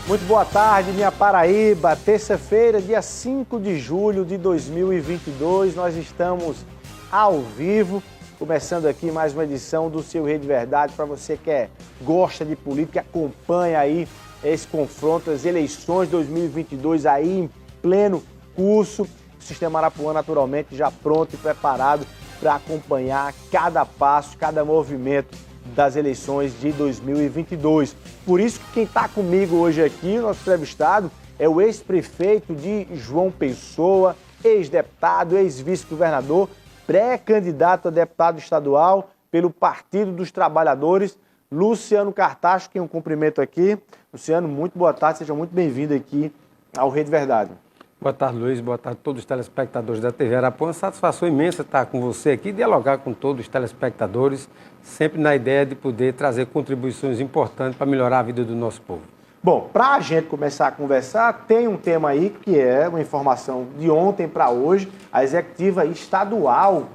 Muito boa tarde, minha Paraíba. Terça-feira, dia 5 de julho de 2022, nós estamos ao vivo, começando aqui mais uma edição do seu Rede Verdade, para você que gosta de política, que acompanha aí esse confronto, as eleições de 2022 aí em pleno curso. O Sistema Arapuã, naturalmente, já pronto e preparado para acompanhar cada passo, cada movimento das eleições de 2022. Por isso que quem está comigo hoje aqui, nosso entrevistado, é o ex-prefeito de João Pessoa, ex-deputado, ex-vice-governador, pré-candidato a deputado estadual pelo Partido dos Trabalhadores, Luciano Cartacho, quem eu cumprimento aqui. Luciano, muito boa tarde, seja muito bem-vindo aqui ao Rede Verdade. Boa tarde, Luiz. Boa tarde a todos os telespectadores da TV Arapuã. Satisfação imensa estar com você aqui, dialogar com todos os telespectadores, sempre na ideia de poder trazer contribuições importantes para melhorar a vida do nosso povo. Bom, para a gente começar a conversar, tem um tema aí que é uma informação de ontem para hoje. A executiva estadual,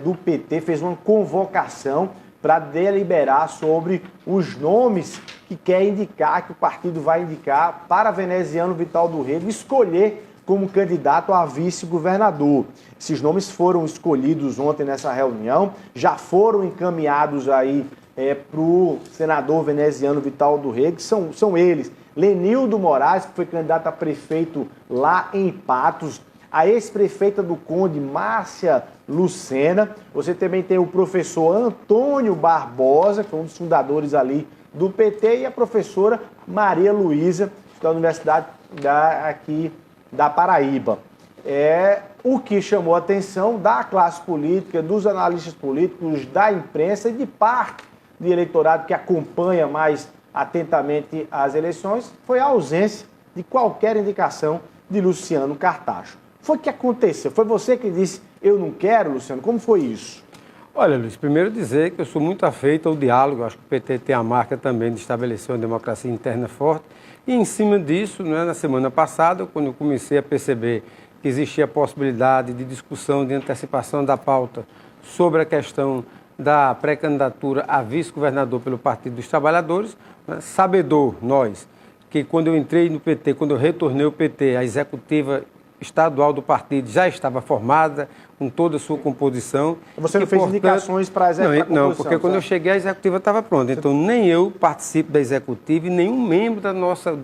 do PT fez uma convocação para deliberar sobre os nomes que quer indicar, que o partido vai indicar para Veneziano Vital do Rego escolher como candidato a vice-governador. Esses nomes foram escolhidos ontem nessa reunião, já foram encaminhados aí para o senador Veneziano Vital do Rego, são eles: Lenildo Moraes, que foi candidato a prefeito lá em Patos, a ex-prefeita do Conde, Márcia Lucena, você também tem o professor Antônio Barbosa, que é um dos fundadores ali do PT, e a professora Maria Luísa, da Universidade aqui da Paraíba. O que chamou a atenção da classe política, dos analistas políticos, da imprensa e de parte do eleitorado que acompanha mais atentamente as eleições foi a ausência de qualquer indicação de Luciano Cartacho. Foi o que aconteceu? Foi você que disse, eu não quero, Luciano? Como foi isso? Olha, Luiz, primeiro dizer que eu sou muito afeito ao diálogo. Acho que o PT tem a marca também de estabelecer uma democracia interna forte. E em cima disso, na semana passada, quando eu comecei a perceber que existia a possibilidade de discussão, de antecipação da pauta sobre a questão da pré-candidatura a vice-governador pelo Partido dos Trabalhadores, sabedor nós, que quando eu entrei no PT, quando eu retornei ao PT, a executiva estadual do partido já estava formada, com toda a sua composição. Você não fez indicações para a executiva? Não, porque quando eu cheguei a executiva estava pronta. Então nem eu participo da executiva e nenhum membro do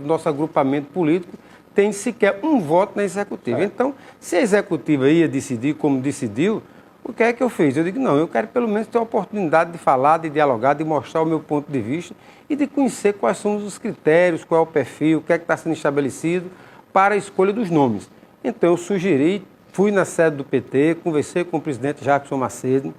nosso agrupamento político tem sequer um voto na executiva. Então, se a executiva ia decidir como decidiu, o que é que eu fiz? Eu digo, não, eu quero pelo menos ter a oportunidade de falar, de dialogar, de mostrar o meu ponto de vista e de conhecer quais são os critérios, qual é o perfil, o que é que está sendo estabelecido para a escolha dos nomes. Então eu sugeri, fui na sede do PT, conversei com o presidente Jackson Macedo,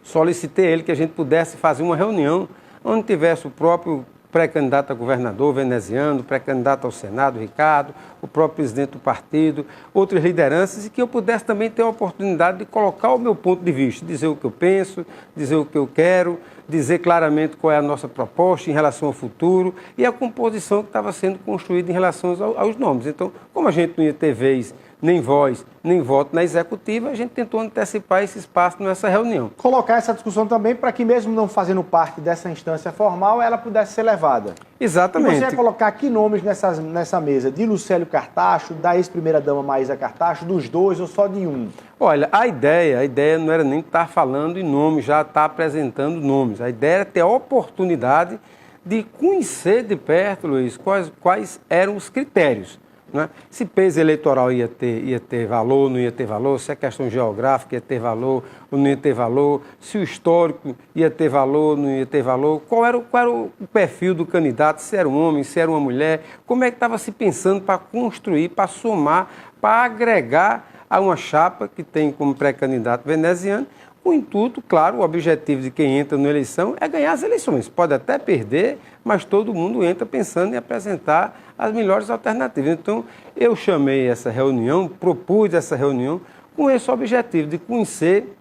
solicitei a ele que a gente pudesse fazer uma reunião onde tivesse o próprio pré-candidato a governador veneziano, pré-candidato ao Senado, Ricardo, o próprio presidente do partido, outras lideranças, e que eu pudesse também ter a oportunidade de colocar o meu ponto de vista, dizer o que eu penso, dizer o que eu quero, dizer claramente qual é a nossa proposta em relação ao futuro e a composição que estava sendo construída em relação aos nomes. Então, como a gente não ia ter vez, nem voz, nem voto na executiva, a gente tentou antecipar esse espaço nessa reunião. Colocar essa discussão também para que, mesmo não fazendo parte dessa instância formal, ela pudesse ser levada. Exatamente. E você ia colocar que nomes nessa mesa? De Lucélio Cartacho, da ex-primeira-dama Maísa Cartacho, dos dois ou só de um? Olha, a ideia não era nem estar falando em nomes, já estar apresentando nomes. A ideia era ter a oportunidade de conhecer de perto, Luiz, quais eram os critérios. Né? Se peso eleitoral ia ter valor, não ia ter valor, se a questão geográfica ia ter valor ou não ia ter valor, se o histórico ia ter valor, não ia ter valor, qual era o perfil do candidato, se era um homem, se era uma mulher, como é que estava se pensando para construir, para somar, para agregar a uma chapa que tem como pré-candidato veneziano. O intuito, claro, o objetivo de quem entra na eleição é ganhar as eleições. Pode até perder, mas todo mundo entra pensando em apresentar as melhores alternativas. Então, eu chamei essa reunião, propus essa reunião com esse objetivo de conhecer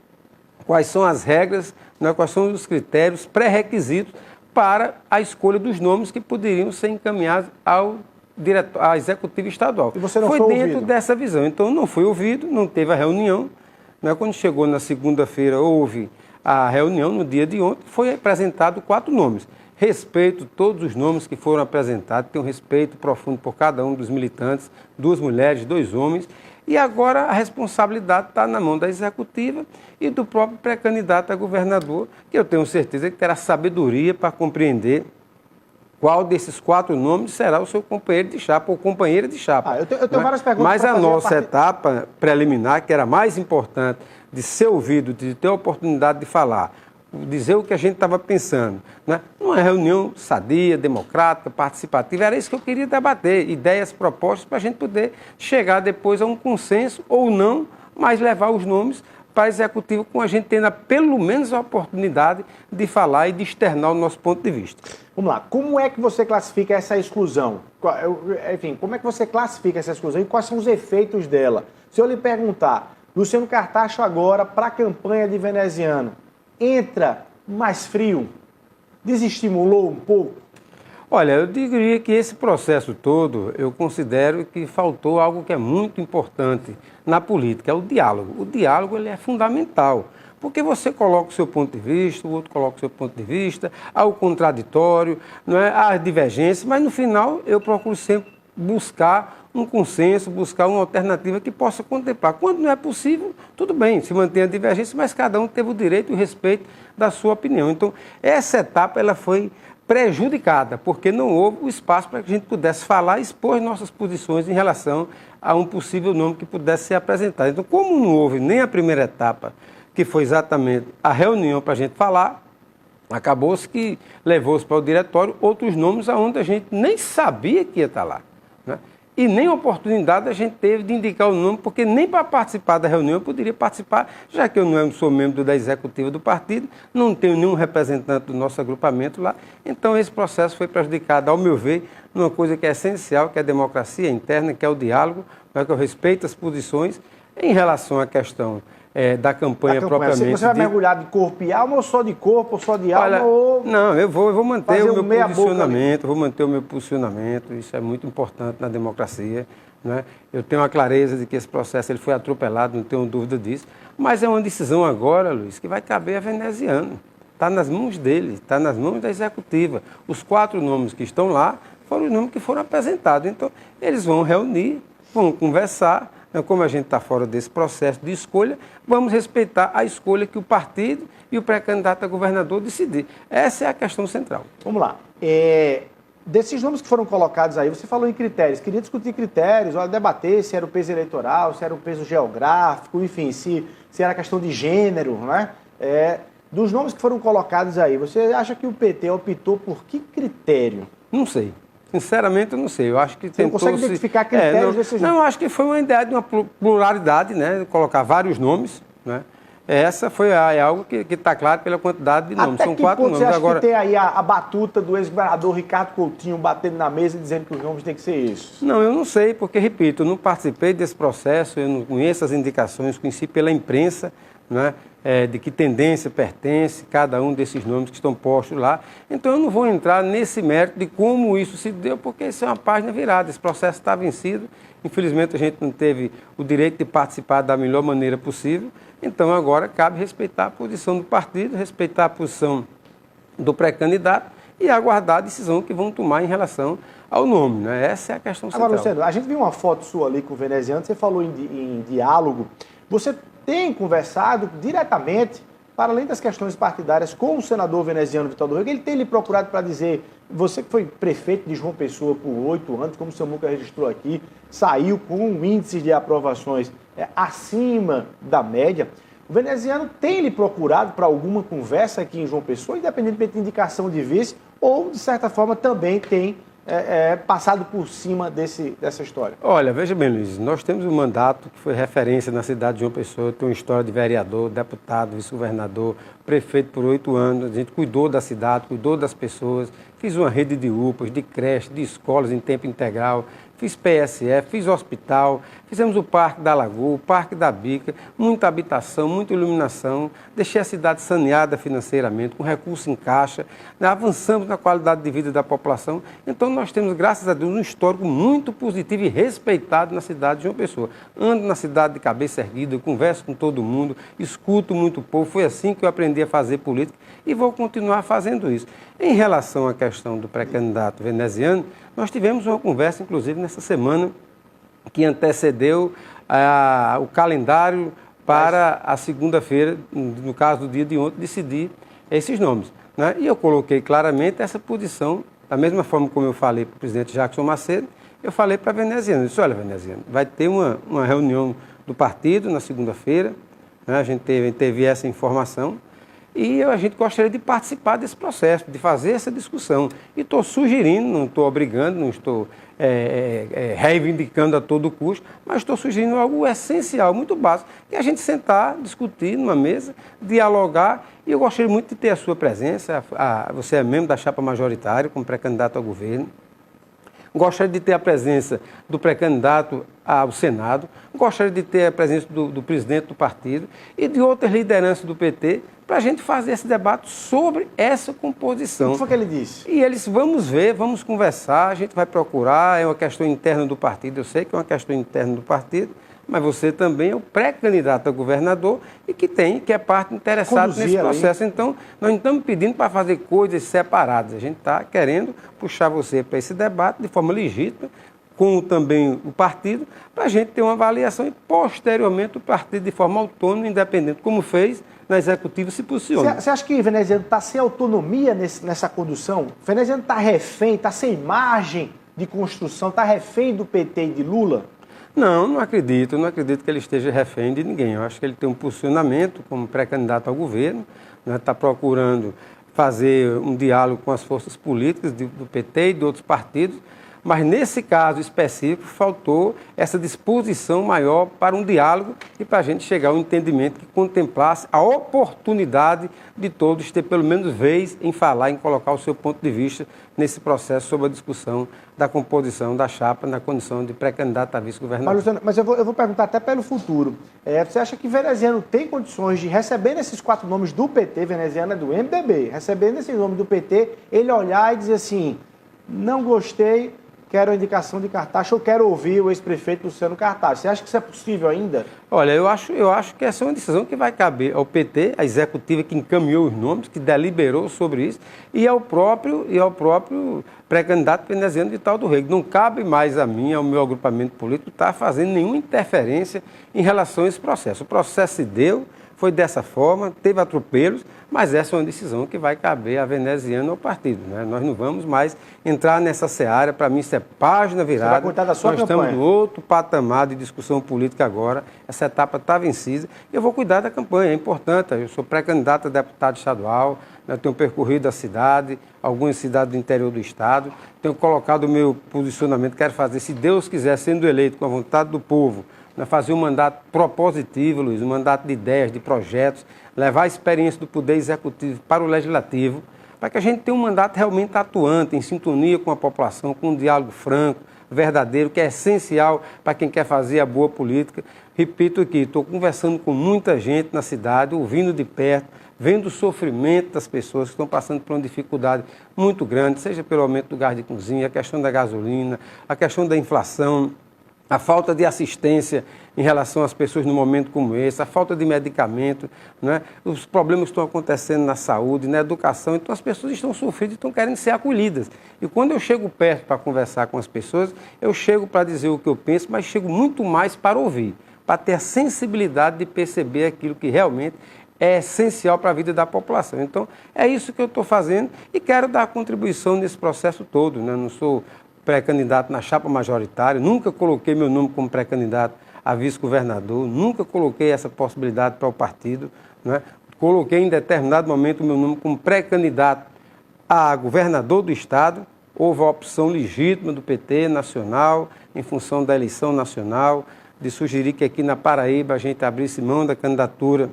quais são as regras, quais são os critérios, pré-requisitos para a escolha dos nomes que poderiam ser encaminhados à executiva estadual. E você não foi dentro ouvido? Dessa visão. Então, não fui ouvido, não teve a reunião. Quando chegou na segunda-feira, houve a reunião, no dia de ontem, foi apresentado 4 nomes. respeito todos os nomes que foram apresentados, tenho um respeito profundo por cada um dos militantes, 2 mulheres, 2 homens, e agora a responsabilidade está na mão da executiva e do próprio pré-candidato a governador, que eu tenho certeza que terá sabedoria para compreender qual desses 4 nomes será o seu companheiro de chapa ou companheira de chapa. Eu tenho várias perguntas. Mas a nossa etapa preliminar, que era mais importante de ser ouvido, de ter a oportunidade de falar, dizer o que a gente estava pensando, né? Numa reunião sadia, democrática, participativa, era isso que eu queria debater, ideias, propostas, para a gente poder chegar depois a um consenso ou não, mas levar os nomes para a executiva com a gente tendo pelo menos a oportunidade de falar e de externar o nosso ponto de vista. Vamos lá, como é que você classifica essa exclusão? Enfim, como é que você classifica essa exclusão e quais são os efeitos dela? Se eu lhe perguntar, Luciano Cartacho agora para a campanha de veneziano, entra mais frio? Desestimulou um pouco? Olha, eu diria que esse processo todo, eu considero que faltou algo que é muito importante na política, é o diálogo. O diálogo ele é fundamental, porque você coloca o seu ponto de vista, o outro coloca o seu ponto de vista, há o contraditório, não é? Há as divergências, mas no final eu procuro sempre buscar um consenso, buscar uma alternativa que possa contemplar. Quando não é possível, tudo bem, se mantém a divergência, mas cada um teve o direito e o respeito da sua opinião. Então, essa etapa ela foi prejudicada, porque não houve o espaço para que a gente pudesse falar e expor nossas posições em relação a um possível nome que pudesse ser apresentado. Então, como não houve nem a primeira etapa, que foi exatamente a reunião para a gente falar, acabou-se que levou-se para o diretório outros nomes aonde a gente nem sabia que ia estar lá, né? E nem oportunidade a gente teve de indicar o nome, porque nem para participar da reunião eu poderia participar, já que eu não sou membro da executiva do partido, não tenho nenhum representante do nosso agrupamento lá. Então esse processo foi prejudicado, ao meu ver, numa coisa que é essencial, que é a democracia interna, que é o diálogo, que eu respeito as posições em relação à questão da campanha propriamente. Você vai mergulhar de corpo e alma ou só de corpo, ou só de alma? Olha, ou... Não, eu vou manter o meu posicionamento, vou manter o meu posicionamento, isso é muito importante na democracia, né? Eu tenho a clareza de que esse processo ele foi atropelado, não tenho dúvida disso, mas é uma decisão agora, Luiz, que vai caber a veneziano. Está nas mãos dele, está nas mãos da executiva. Os 4 nomes que estão lá foram os nomes que foram apresentados. Então, eles vão reunir, vão conversar. Como a gente está fora desse processo de escolha, vamos respeitar a escolha que o partido e o pré-candidato a governador decidir. Essa é a questão central. Vamos lá. Desses nomes que foram colocados aí, você falou em critérios. Queria discutir critérios, debater se era o peso eleitoral, se era o peso geográfico, enfim, se era questão de gênero, né? Dos nomes que foram colocados aí, você acha que o PT optou por que critério? Não sei. Sinceramente, eu não sei. Eu acho que você não consegue identificar critérios desses nomes? Não, eu acho que foi uma ideia de uma pluralidade, né? Colocar vários nomes, né? Essa foi algo que está claro pela quantidade de nomes. Até São que 4 ponto nomes. Você acha agora que tem aí a batuta do ex-governador Ricardo Coutinho batendo na mesa e dizendo que os nomes têm que ser esses? Não, eu não sei, porque, repito, eu não participei desse processo, eu não conheço as indicações, conheci pela imprensa, né? De que tendência pertence cada um desses nomes que estão postos lá. Então eu não vou entrar nesse mérito de como isso se deu, porque isso é uma página virada, esse processo está vencido. Infelizmente a gente não teve o direito de participar da melhor maneira possível, então agora cabe respeitar a posição do partido, respeitar a posição do pré-candidato e aguardar a decisão que vão tomar em relação ao nome, né? Essa é a questão central. Agora, Luciano, a gente viu uma foto sua ali com o veneziano, você falou em diálogo, você tem conversado diretamente, para além das questões partidárias, com o senador veneziano Vitor do Rego. Ele tem lhe procurado para dizer, você que foi prefeito de João Pessoa por 8 anos, como o seu Muca registrou aqui, saiu com índices de aprovações acima da média. O veneziano tem lhe procurado para alguma conversa aqui em João Pessoa, independentemente de indicação de vice, ou, de certa forma, também tem passado por cima dessa história? Olha, veja bem, Luiz, nós temos um mandato que foi referência na cidade de João Pessoa, tem uma história de vereador, deputado, vice-governador, prefeito por 8 anos, a gente cuidou da cidade, cuidou das pessoas, fiz uma rede de UPAs, de creches, de escolas em tempo integral, fiz PSF, fiz hospital, fizemos o Parque da Lagoa, o Parque da Bica, muita habitação, muita iluminação, deixei a cidade saneada financeiramente, com recurso em caixa, né? Avançamos na qualidade de vida da população. Então nós temos, graças a Deus, um histórico muito positivo e respeitado na cidade de João Pessoa. Ando na cidade de cabeça erguida, converso com todo mundo, escuto muito povo, foi assim que eu aprendi a fazer política e vou continuar fazendo isso. Em relação à questão do pré-candidato veneziano, nós tivemos uma conversa, inclusive, nessa semana, que antecedeu o calendário para a segunda-feira, no caso do dia de ontem, decidir esses nomes, né? E eu coloquei claramente essa posição, da mesma forma como eu falei para o presidente Jackson Macedo, eu falei para a veneziana, eu disse, olha, veneziana, vai ter uma reunião do partido na segunda-feira, né? A gente teve essa informação, e a gente gostaria de participar desse processo, de fazer essa discussão. E estou sugerindo, não estou obrigando, não estou reivindicando a todo custo, mas estou sugerindo algo essencial, muito básico, que é a gente sentar, discutir numa mesa, dialogar, e eu gostaria muito de ter a sua presença, você é membro da chapa majoritária, como pré-candidato ao governo. Gostaria de ter a presença do pré-candidato ao Senado, gostaria de ter a presença do presidente do partido e de outras lideranças do PT, para a gente fazer esse debate sobre essa composição. O que foi que ele disse? E eles, vamos ver, vamos conversar, a gente vai procurar, é uma questão interna do partido, eu sei que é uma questão interna do partido, mas você também é o pré-candidato a governador e que é parte interessada nesse processo. Então, nós não estamos pedindo para fazer coisas separadas, a gente está querendo puxar você para esse debate de forma legítima, com também o partido, para a gente ter uma avaliação e, posteriormente, o partido, de forma autônoma, independente, como fez na executiva, se posiciona. Você acha que o veneziano está sem autonomia nessa condução? O veneziano está refém, está sem margem de construção, está refém do PT e de Lula? Não acredito que ele esteja refém de ninguém. Eu acho que ele tem um posicionamento como pré-candidato ao governo, né, está procurando fazer um diálogo com as forças políticas do PT e de outros partidos, mas nesse caso específico faltou essa disposição maior para um diálogo e para a gente chegar a um entendimento que contemplasse a oportunidade de todos ter pelo menos vez em falar, em colocar o seu ponto de vista nesse processo sobre a discussão da composição da chapa na condição de pré-candidato a vice-governador. Mas eu vou perguntar até pelo futuro. Você acha que veneziano tem condições de, recebendo esses 4 nomes do PT, veneziano é do MDB, recebendo esses nomes do PT, ele olhar e dizer assim, não gostei, quero a indicação de Cartacho, eu quero ouvir o ex-prefeito Luciano Cartacho. Você acha que isso é possível ainda? Olha, eu acho que essa é uma decisão que vai caber ao PT, a executiva que encaminhou os nomes, que deliberou sobre isso, e ao próprio pré-candidato veneziano Vital do Rego. Não cabe mais a mim, ao meu agrupamento político, estar fazendo nenhuma interferência em relação a esse processo. O processo se deu, foi dessa forma, teve atropelos, mas essa é uma decisão que vai caber a veneziana ao partido, né? Nós não vamos mais entrar nessa seara, para mim isso é página virada. Você vai cuidar da sua campanha. Estamos no outro patamar de discussão política agora, essa etapa está vencida e eu vou cuidar da campanha, é importante, eu sou pré-candidato a deputado estadual, né? Tenho percorrido a cidade, algumas cidades do interior do estado, tenho colocado o meu posicionamento, quero fazer, se Deus quiser, sendo eleito com a vontade do povo, fazer um mandato propositivo, Luiz, um mandato de ideias, de projetos, levar a experiência do Poder Executivo para o Legislativo, para que a gente tenha um mandato realmente atuante, em sintonia com a população, com um diálogo franco, verdadeiro, que é essencial para quem quer fazer a boa política. Repito aqui, estou conversando com muita gente na cidade, ouvindo de perto, vendo o sofrimento das pessoas que estão passando por uma dificuldade muito grande, seja pelo aumento do gás de cozinha, a questão da gasolina, a questão da inflação, a falta de assistência em relação às pessoas num momento como esse, a falta de medicamento, né? Os problemas estão acontecendo na saúde, na educação, então as pessoas estão sofrendo e estão querendo ser acolhidas. E quando eu chego perto para conversar com as pessoas, eu chego para dizer o que eu penso, mas chego muito mais para ouvir, para ter a sensibilidade de perceber aquilo que realmente é essencial para a vida da população. Então, é isso que eu estou fazendo e quero dar contribuição nesse processo todo, né? Não sou pré-candidato na chapa majoritária, nunca coloquei meu nome como pré-candidato a vice-governador, nunca coloquei essa possibilidade para o partido, né? Coloquei em determinado momento o meu nome como pré-candidato a governador do estado, houve a opção legítima do PT nacional, em função da eleição nacional, de sugerir que aqui na Paraíba a gente abrisse mão da candidatura,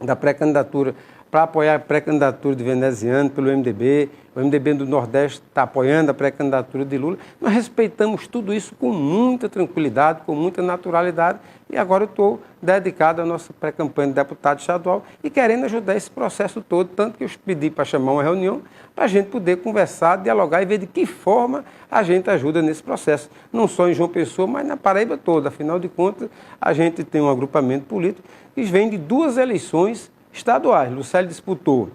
da pré-candidatura para apoiar a pré-candidatura de veneziano pelo MDB. O MDB do Nordeste está apoiando a pré-candidatura de Lula. Nós respeitamos tudo isso com muita tranquilidade, com muita naturalidade. E agora eu estou dedicado à nossa pré-campanha de deputado estadual e querendo ajudar esse processo todo. Tanto que eu pedi para chamar uma reunião para a gente poder conversar, dialogar e ver de que forma a gente ajuda nesse processo. Não só em João Pessoa, mas na Paraíba toda. Afinal de contas, a gente tem um agrupamento político que vem de 2 eleições estaduais. Lucélio disputou,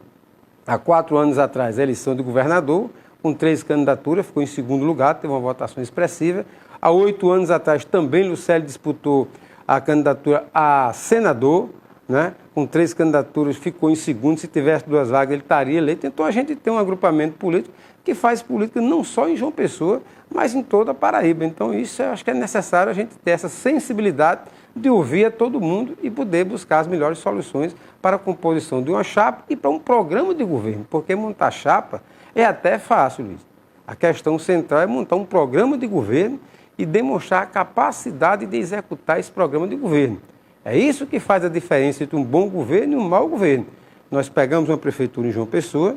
há 4 anos atrás, a eleição de governador, com 3 candidaturas, ficou em segundo lugar, teve uma votação expressiva. Há 8 anos atrás, também Lucélio disputou a candidatura a senador, né? Com 3 candidaturas, ficou em segundo. Se tivesse 2 vagas, ele estaria eleito. Então, a gente tem um agrupamento político que faz política não só em João Pessoa, mas em toda a Paraíba. Então, isso eu acho que é necessário a gente ter essa sensibilidade de ouvir a todo mundo e poder buscar as melhores soluções para a composição de uma chapa e para um programa de governo, porque montar chapa é até fácil, Luiz. A questão central é montar um programa de governo e demonstrar a capacidade de executar esse programa de governo. É isso que faz a diferença entre um bom governo e um mau governo. Nós pegamos uma prefeitura em João Pessoa,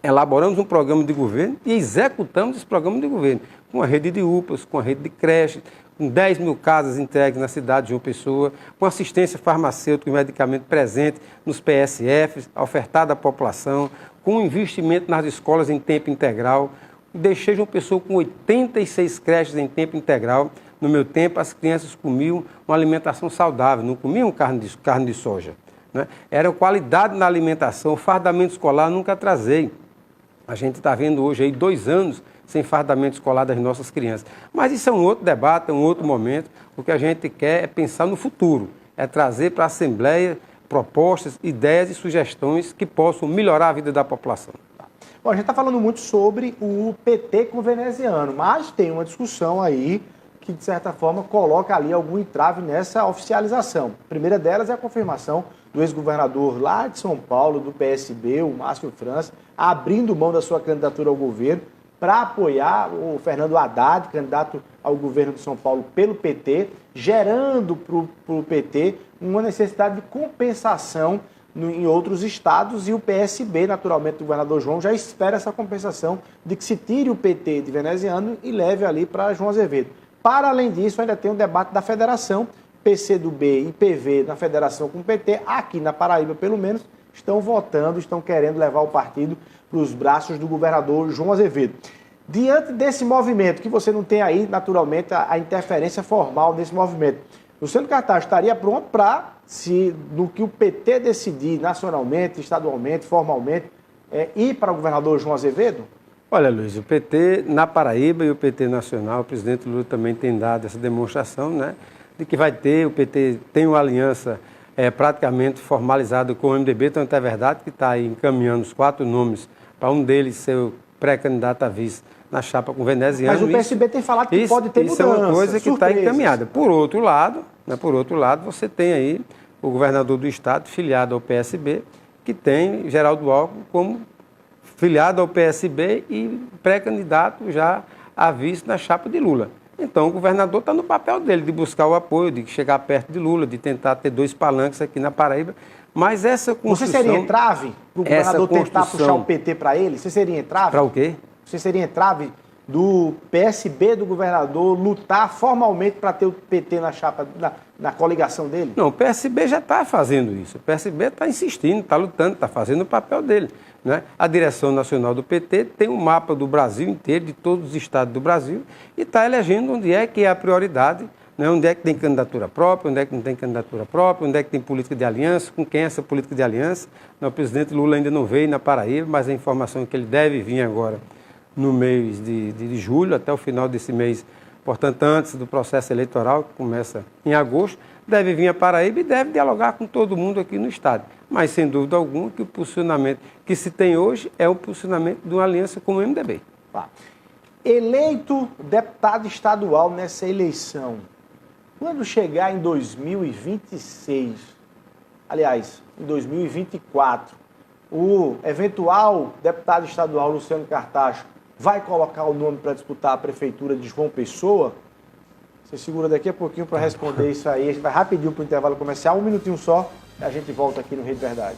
elaboramos um programa de governo e executamos esse programa de governo, com a rede de UPAs, com a rede de creches, com 10 mil casas entregues na cidade de João Pessoa, com assistência farmacêutica e medicamento presente nos PSFs, ofertada à população, com investimento nas escolas em tempo integral. Deixei João Pessoa com 86 creches em tempo integral. No meu tempo, as crianças comiam uma alimentação saudável, não comiam carne de soja, né? Era qualidade na alimentação, fardamento escolar nunca atrasei. A gente está vendo hoje aí 2 anos sem fardamento escolar das nossas crianças. Mas isso é um outro debate, é um outro momento. O que a gente quer é pensar no futuro, é trazer para a Assembleia propostas, ideias e sugestões que possam melhorar a vida da população. Bom, a gente está falando muito sobre o PT com o veneziano, mas tem uma discussão aí que, de certa forma, coloca ali algum entrave nessa oficialização. A primeira delas é a confirmação do ex-governador lá de São Paulo, do PSB, o Márcio França, abrindo mão da sua candidatura ao governo para apoiar o Fernando Haddad, candidato ao governo de São Paulo pelo PT, gerando para o PT uma necessidade de compensação em outros estados, e o PSB, naturalmente, do governador João, já espera essa compensação de que se tire o PT de veneziano e leve ali para João Azevedo. Para além disso, ainda tem o debate da federação, PCdoB e PV na federação com o PT, aqui na Paraíba, pelo menos, estão votando, estão querendo levar o partido para os braços do governador João Azevedo. Diante desse movimento, que você não tem aí, naturalmente, a interferência formal desse movimento, Luciano Cartaz estaria pronto para, se no que o PT decidir nacionalmente, estadualmente, formalmente, ir para o governador João Azevedo? Olha, Luiz, o PT na Paraíba e o PT nacional, o presidente Lula também tem dado essa demonstração, né, de que vai ter, o PT tem uma aliança praticamente formalizada com o MDB, tanto é verdade que está aí encaminhando os 4 nomes para um deles ser o pré-candidato a vice na chapa com o veneziano. Mas o PSB tem falado que pode ter mudança. Isso é uma coisa que está encaminhada. Por outro lado, você tem aí o governador do estado, filiado ao PSB, que tem Geraldo Alckmin como filiado ao PSB e pré-candidato já a vice na chapa de Lula. Então, o governador está no papel dele, de buscar o apoio, de chegar perto de Lula, de tentar ter 2 palanques aqui na Paraíba. Mas essa construção... Você seria entrave para o governador tentar puxar o PT para ele? Você seria entrave? Para o quê? Você seria entrave do PSB do governador lutar formalmente para ter o PT na chapa, na coligação dele? Não, o PSB já está fazendo isso. O PSB está insistindo, está lutando, está fazendo o papel dele, né? A direção nacional do PT tem um mapa do Brasil inteiro, de todos os estados do Brasil, e está elegendo onde é que é a prioridade, né? Onde é que tem candidatura própria, onde é que não tem candidatura própria, onde é que tem política de aliança, com quem é essa política de aliança. O presidente Lula ainda não veio na Paraíba, mas a informação é que ele deve vir agora no mês de julho, até o final desse mês, portanto, antes do processo eleitoral, que começa em agosto, deve vir a Paraíba e deve dialogar com todo mundo aqui no estado. Mas, sem dúvida alguma, que o posicionamento que se tem hoje é o posicionamento de uma aliança com o MDB. Eleito deputado estadual nessa eleição, quando chegar em 2026, aliás, em 2024, o eventual deputado estadual Luciano Cartacho vai colocar o nome para disputar a prefeitura de João Pessoa? Você segura daqui a pouquinho para responder isso aí. A gente vai rapidinho para o intervalo comercial, 1 minutinho só, e a gente volta aqui no Rede Verdade.